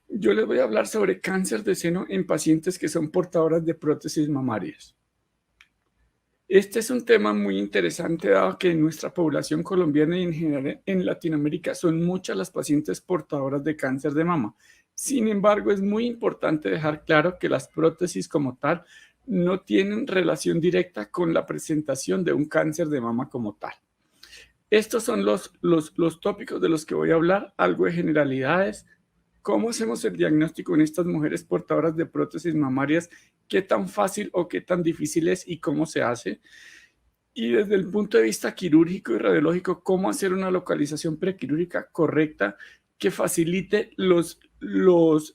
Yo les voy a hablar sobre cáncer de seno en pacientes que son portadoras de prótesis mamarias. Este es un tema muy interesante dado que en nuestra población colombiana y en general en Latinoamérica son muchas las pacientes portadoras de cáncer de mama. Sin embargo, es muy importante dejar claro que las prótesis como tal no tienen relación directa con la presentación de un cáncer de mama como tal. Estos son los tópicos de los que voy a hablar, algo de generalidades. ¿Cómo hacemos el diagnóstico en estas mujeres portadoras de prótesis mamarias? ¿Qué tan fácil o qué tan difícil es y cómo se hace? Y desde el punto de vista quirúrgico y radiológico, ¿cómo hacer una localización prequirúrgica correcta que facilite los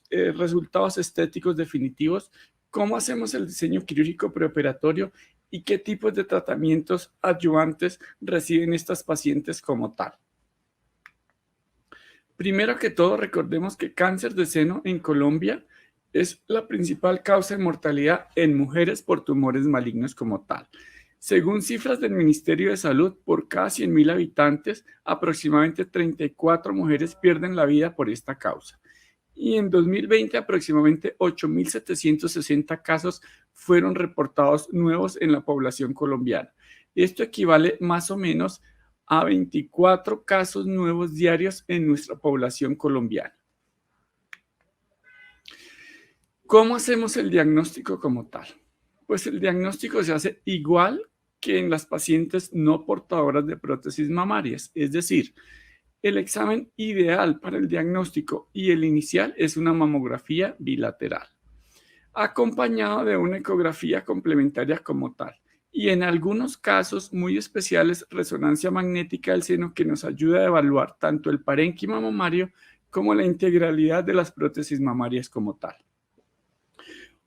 resultados estéticos definitivos? ¿Cómo hacemos el diseño quirúrgico preoperatorio? ¿Y qué tipos de tratamientos adyuvantes reciben estas pacientes como tal? Primero que todo, recordemos que cáncer de seno en Colombia es la principal causa de mortalidad en mujeres por tumores malignos como tal. Según cifras del Ministerio de Salud, por cada 100.000 habitantes, aproximadamente 34 mujeres pierden la vida por esta causa. Y en 2020, aproximadamente 8.760 casos fueron reportados nuevos en la población colombiana. Esto equivale más o menos a 24 casos nuevos diarios en nuestra población colombiana. ¿Cómo hacemos el diagnóstico como tal? Pues el diagnóstico se hace igual que en las pacientes no portadoras de prótesis mamarias, es decir, el examen ideal para el diagnóstico y el inicial es una mamografía bilateral, acompañado de una ecografía complementaria como tal. Y en algunos casos muy especiales, resonancia magnética del seno que nos ayuda a evaluar tanto el parénquima mamario como la integralidad de las prótesis mamarias como tal.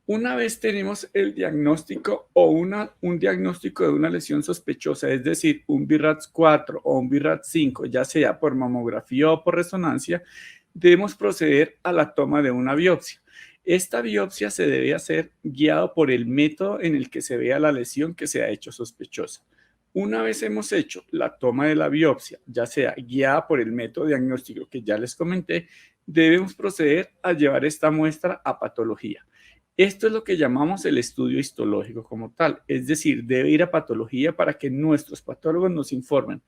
Una vez tenemos el diagnóstico o un diagnóstico de una lesión sospechosa, es decir, un BIRATS 4 o un BIRATS 5, ya sea por mamografía o por resonancia, debemos proceder a la toma de una biopsia. Esta biopsia se debe hacer guiado por el método en el que se vea la lesión que se ha hecho sospechosa. Una vez hemos hecho la toma de la biopsia, ya sea guiada por el método diagnóstico que ya les comenté, debemos proceder a llevar esta muestra a patología. Esto es lo que llamamos el estudio histológico como tal, es decir, debe ir a patología para que nuestros patólogos nos informen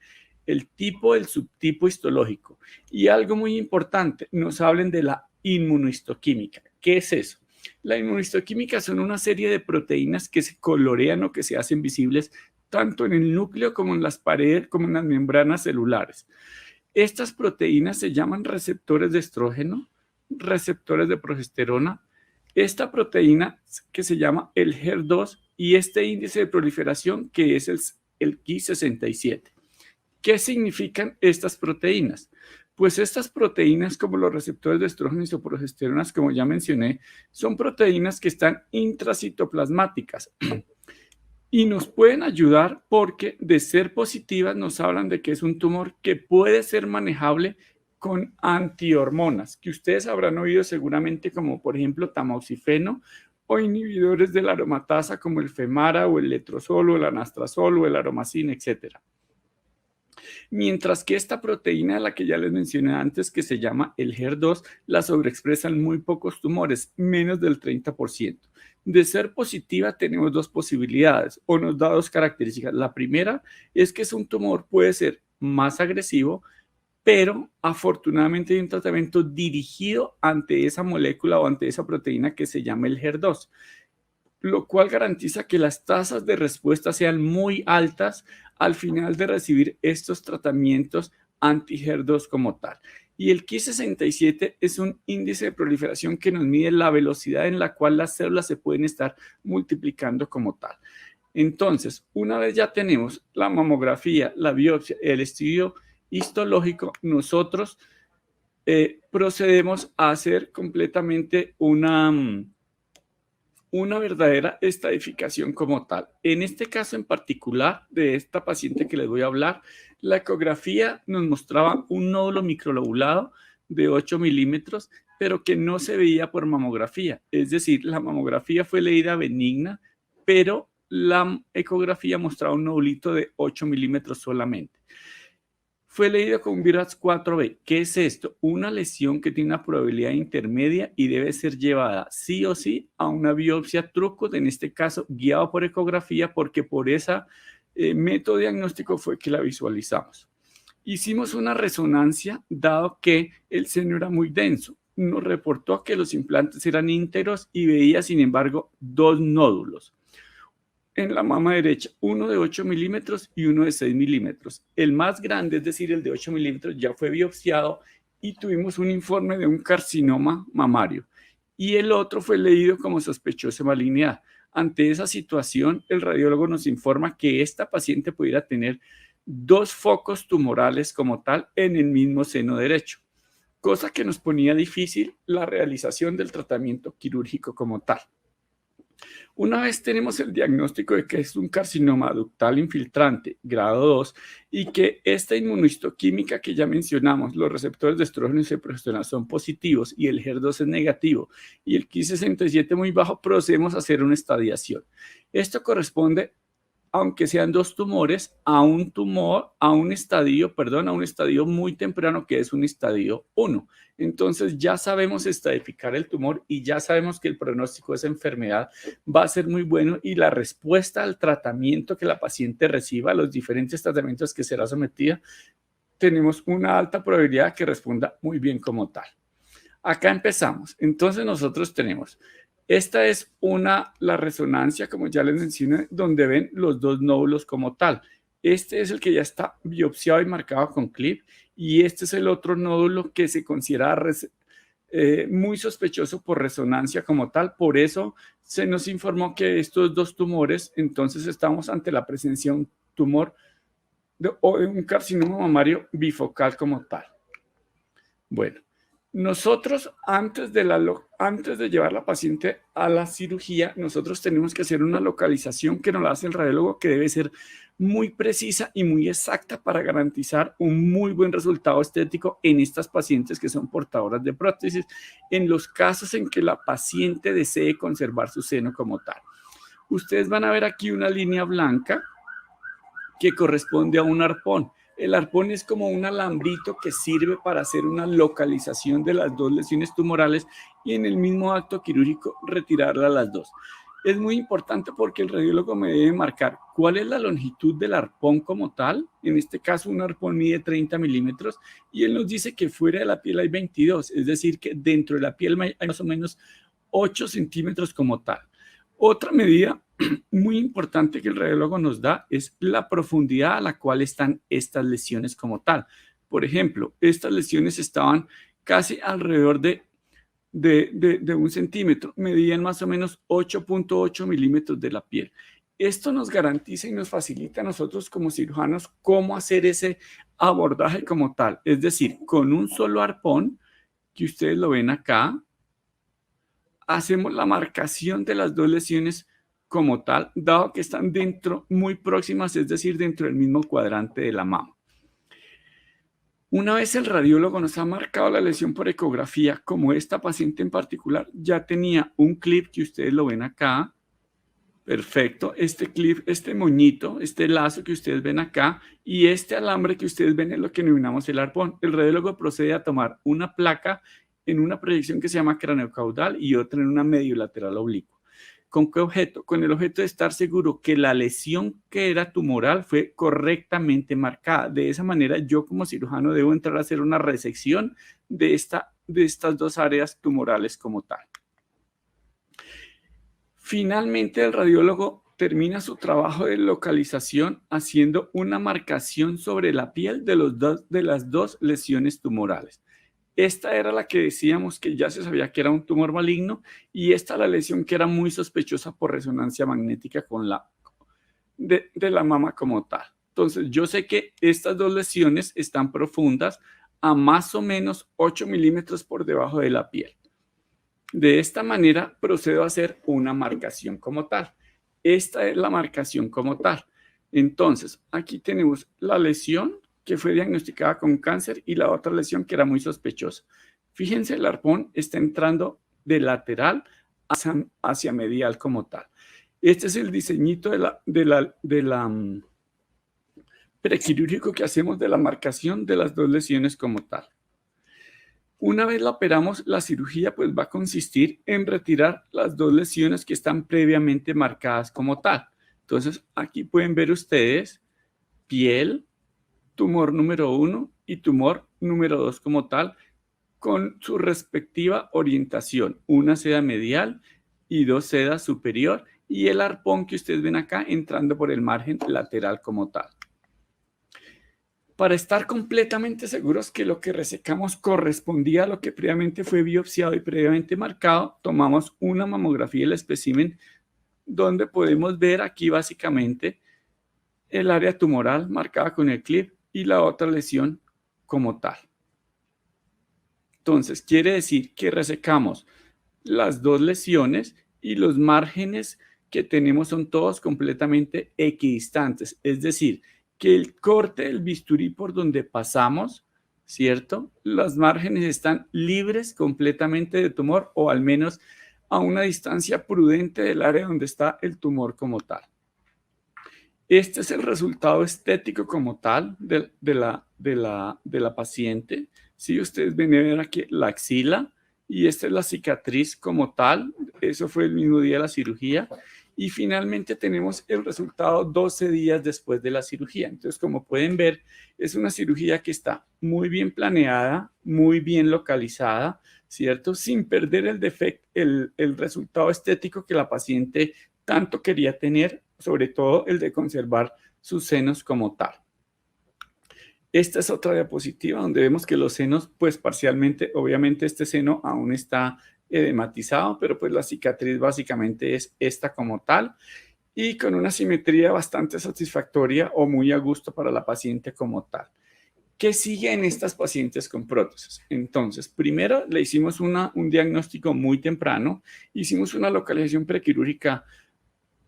el tipo, el subtipo histológico y algo muy importante, nos hablen de la inmunohistoquímica. ¿Qué es eso? La inmunohistoquímica son una serie de proteínas que se colorean o que se hacen visibles tanto en el núcleo como en las paredes, como en las membranas celulares. Estas proteínas se llaman receptores de estrógeno, receptores de progesterona. Esta proteína que se llama el HER2 y este índice de proliferación que es el Ki67. ¿Qué significan estas proteínas? Pues estas proteínas, como los receptores de estrógenos y progesteronas, como ya mencioné, son proteínas que están intracitoplasmáticas y nos pueden ayudar porque de ser positivas nos hablan de que es un tumor que puede ser manejable con antihormonas, que ustedes habrán oído seguramente como por ejemplo tamoxifeno o inhibidores de la aromatasa como el Femara o el letrozol o el anastrozol o el aromacin, etcétera. Mientras que esta proteína, de la que ya les mencioné antes, que se llama el HER2, la sobreexpresan muy pocos tumores, menos del 30%. De ser positiva tenemos dos posibilidades o nos da dos características. La primera es que es un tumor, puede ser más agresivo, pero afortunadamente hay un tratamiento dirigido ante esa molécula o ante esa proteína que se llama el HER2, lo cual garantiza que las tasas de respuesta sean muy altas al final de recibir estos tratamientos anti-HER2 como tal. Y el Ki67 es un índice de proliferación que nos mide la velocidad en la cual las células se pueden estar multiplicando como tal. Entonces, una vez ya tenemos la mamografía, la biopsia, el estudio histológico, nosotros procedemos a hacer completamente una verdadera estadificación como tal. En este caso en particular de esta paciente que les voy a hablar, la ecografía nos mostraba un nódulo microlobulado de 8 milímetros, pero que no se veía por mamografía. Es decir, la mamografía fue leída benigna, pero la ecografía mostraba un nódulito de 8 milímetros solamente. fue leído con un BIRATS 4B. ¿Qué es esto? Una lesión que tiene una probabilidad intermedia y debe ser llevada sí o sí a una biopsia truco, en este caso guiado por ecografía, porque por ese método diagnóstico fue que la visualizamos. Hicimos una resonancia dado que el seno era muy denso. Nos reportó que los implantes eran íntegros y veía, sin embargo, 2 nódulos en la mama derecha, uno de 8 milímetros y uno de 6 milímetros. El más grande, es decir, el de 8 milímetros, ya fue biopsiado y tuvimos un informe de un carcinoma mamario. Y el otro fue leído como sospechoso de malignidad. Ante esa situación, el radiólogo nos informa que esta paciente pudiera tener 2 focos tumorales como tal en el mismo seno derecho, cosa que nos ponía difícil la realización del tratamiento quirúrgico como tal. Una vez tenemos el diagnóstico de que es un carcinoma ductal infiltrante grado 2 y que esta inmunohistoquímica que ya mencionamos, los receptores de estrógeno y progesterona son positivos y el HER2 es negativo y el Ki67 muy bajo, procedemos a hacer una estadiación. Esto corresponde, aunque sean 2 tumores, a un estadio muy temprano que es un estadio 1. Entonces ya sabemos estadificar el tumor y ya sabemos que el pronóstico de esa enfermedad va a ser muy bueno y la respuesta al tratamiento que la paciente reciba, a los diferentes tratamientos que será sometida, tenemos una alta probabilidad que responda muy bien como tal. Acá empezamos. Entonces nosotros tenemos, esta es la resonancia, como ya les mencioné, donde ven los 2 nódulos como tal. Este es el que ya está biopsiado y marcado con clip y este es el otro nódulo que se considera muy sospechoso por resonancia como tal. Por eso se nos informó que estos 2 tumores, entonces estamos ante la presencia de un tumor o de un carcinoma mamario bifocal como tal. Bueno. Nosotros, antes de llevar la paciente a la cirugía, nosotros tenemos que hacer una localización que nos la hace el radiólogo, que debe ser muy precisa y muy exacta para garantizar un muy buen resultado estético en estas pacientes que son portadoras de prótesis, en los casos en que la paciente desee conservar su seno como tal. Ustedes van a ver aquí una línea blanca que corresponde a un arpón. El arpón es como un alambrito que sirve para hacer una localización de las 2 lesiones tumorales y en el mismo acto quirúrgico retirarlas las 2. Es muy importante porque el radiólogo me debe marcar cuál es la longitud del arpón como tal. En este caso, un arpón mide 30 milímetros y él nos dice que fuera de la piel hay 22, es decir, que dentro de la piel hay más o menos 8 centímetros como tal. Otra medida muy importante que el radiólogo nos da es la profundidad a la cual están estas lesiones como tal. Por ejemplo, estas lesiones estaban casi alrededor de 1 centímetro, medían más o menos 8.8 milímetros de la piel. Esto nos garantiza y nos facilita a nosotros como cirujanos cómo hacer ese abordaje como tal. Es decir, con un solo arpón, que ustedes lo ven acá, hacemos la marcación de las 2 lesiones como tal, dado que están muy próximas, es decir, dentro del mismo cuadrante de la mama. Una vez el radiólogo nos ha marcado la lesión por ecografía, como esta paciente en particular ya tenía un clip que ustedes lo ven acá, perfecto, este clip, este moñito, este lazo que ustedes ven acá y este alambre que ustedes ven es lo que denominamos el arpón. El radiólogo procede a tomar una placa en una proyección que se llama craneocaudal y otra en una mediolateral oblicua. ¿Con qué objeto? Con el objeto de estar seguro que la lesión que era tumoral fue correctamente marcada. De esa manera, yo como cirujano debo entrar a hacer una resección de estas 2 áreas tumorales como tal. Finalmente, el radiólogo termina su trabajo de localización haciendo una marcación sobre la piel de las 2 lesiones tumorales. Esta era la que decíamos que ya se sabía que era un tumor maligno y esta la lesión que era muy sospechosa por resonancia magnética de la mama como tal. Entonces, yo sé que estas 2 lesiones están profundas a más o menos 8 milímetros por debajo de la piel. De esta manera procedo a hacer una marcación como tal. Esta es la marcación como tal. Entonces, aquí tenemos la lesión que fue diagnosticada con cáncer y la otra lesión que era muy sospechosa. Fíjense, el arpón está entrando de lateral hacia medial como tal. Este es el diseñito de la prequirúrgico que hacemos de la marcación de las dos lesiones como tal. Una vez la operamos, la cirugía pues va a consistir en retirar las dos lesiones que están previamente marcadas como tal. Entonces, aquí pueden ver ustedes piel, tumor número 1 y tumor número 2 como tal, con su respectiva orientación. Una seda medial y dos sedas superior y el arpón que ustedes ven acá entrando por el margen lateral como tal. Para estar completamente seguros que lo que resecamos correspondía a lo que previamente fue biopsiado y previamente marcado, tomamos una mamografía del espécimen donde podemos ver aquí básicamente el área tumoral marcada con el clip y la otra lesión como tal. Entonces, quiere decir que resecamos las dos lesiones y los márgenes que tenemos son todos completamente equidistantes. Es decir, que el corte del bisturí por donde pasamos, ¿cierto? Los márgenes están libres completamente de tumor o al menos a una distancia prudente del área donde está el tumor como tal. Este es el resultado estético como tal de la paciente. Si ustedes ven a ver aquí la axila y esta es la cicatriz como tal. Eso fue el mismo día de la cirugía. Y finalmente tenemos el resultado 12 días después de la cirugía. Entonces, como pueden ver, es una cirugía que está muy bien planeada, muy bien localizada, ¿cierto? Sin perder el resultado estético que la paciente tanto quería tener, sobre todo el de conservar sus senos como tal. Esta es otra diapositiva donde vemos que los senos, pues parcialmente, obviamente este seno aún está edematizado, pero pues la cicatriz básicamente es esta como tal y con una simetría bastante satisfactoria o muy a gusto para la paciente como tal. ¿Qué sigue en estas pacientes con prótesis? Entonces, primero le hicimos un diagnóstico muy temprano, hicimos una localización prequirúrgica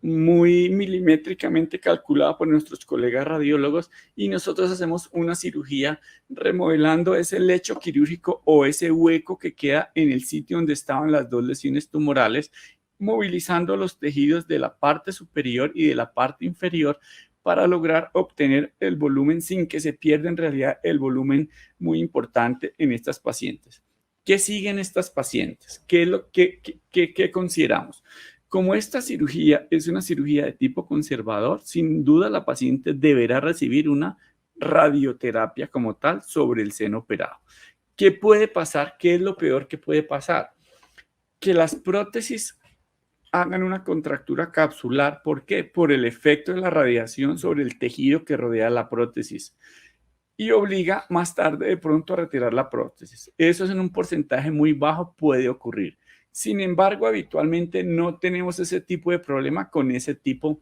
muy milimétricamente calculada por nuestros colegas radiólogos y nosotros hacemos una cirugía remodelando ese lecho quirúrgico o ese hueco que queda en el sitio donde estaban las dos lesiones tumorales, movilizando los tejidos de la parte superior y de la parte inferior para lograr obtener el volumen sin que se pierda en realidad el volumen muy importante en estas pacientes. ¿Qué siguen estas pacientes? ¿Qué es lo que consideramos? Como esta cirugía es una cirugía de tipo conservador, sin duda la paciente deberá recibir una radioterapia como tal sobre el seno operado. ¿Qué puede pasar? ¿Qué es lo peor que puede pasar? Que las prótesis hagan una contractura capsular. ¿Por qué? Por el efecto de la radiación sobre el tejido que rodea la prótesis y obliga más tarde de pronto a retirar la prótesis. Eso es en un porcentaje muy bajo, puede ocurrir. Sin embargo, habitualmente no tenemos ese tipo de problema con ese tipo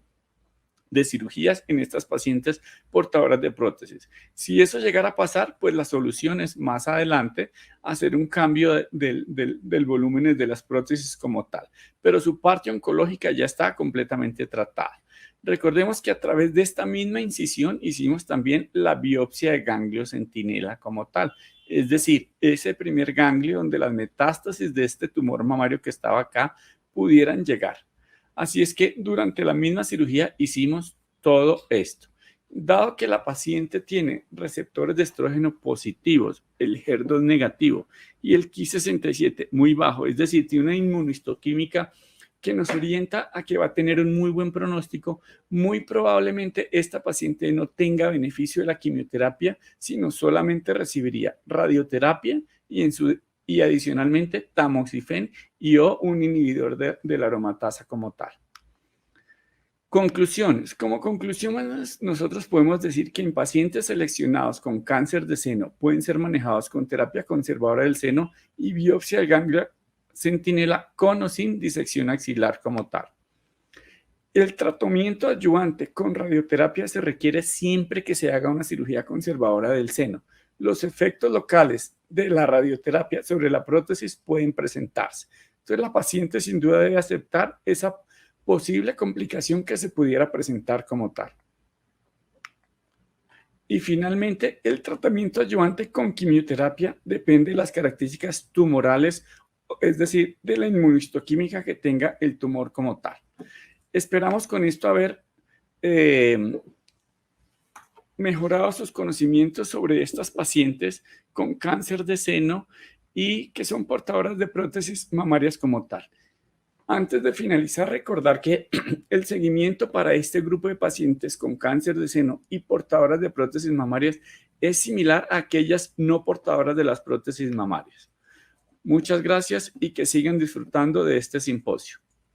de cirugías en estas pacientes portadoras de prótesis. Si eso llegara a pasar, pues la solución es más adelante hacer un cambio del volumen de las prótesis como tal. Pero su parte oncológica ya está completamente tratada. Recordemos que a través de esta misma incisión hicimos también la biopsia de ganglio centinela como tal. Es decir, ese primer ganglio donde las metástasis de este tumor mamario que estaba acá pudieran llegar. Así es que durante la misma cirugía hicimos todo esto. Dado que la paciente tiene receptores de estrógeno positivos, el HER2 negativo y el Ki67 muy bajo, es decir, tiene una inmunohistoquímica que nos orienta a que va a tener un muy buen pronóstico, muy probablemente esta paciente no tenga beneficio de la quimioterapia, sino solamente recibiría radioterapia y adicionalmente tamoxifen y o un inhibidor de la aromatasa como tal. Conclusiones. Como conclusión, nosotros podemos decir que en pacientes seleccionados con cáncer de seno pueden ser manejados con terapia conservadora del seno y biopsia del ganglio centinela con o sin disección axilar como tal. El tratamiento adyuvante con radioterapia se requiere siempre que se haga una cirugía conservadora del seno. Los efectos locales de la radioterapia sobre la prótesis pueden presentarse. Entonces, la paciente sin duda debe aceptar esa posible complicación que se pudiera presentar como tal. Y finalmente, el tratamiento adyuvante con quimioterapia depende de las características tumorales, es decir, de la inmunohistoquímica que tenga el tumor como tal. Esperamos con esto haber mejorado sus conocimientos sobre estas pacientes con cáncer de seno y que son portadoras de prótesis mamarias como tal. Antes de finalizar, recordar que el seguimiento para este grupo de pacientes con cáncer de seno y portadoras de prótesis mamarias es similar a aquellas no portadoras de las prótesis mamarias. Muchas gracias y que sigan disfrutando de este simposio.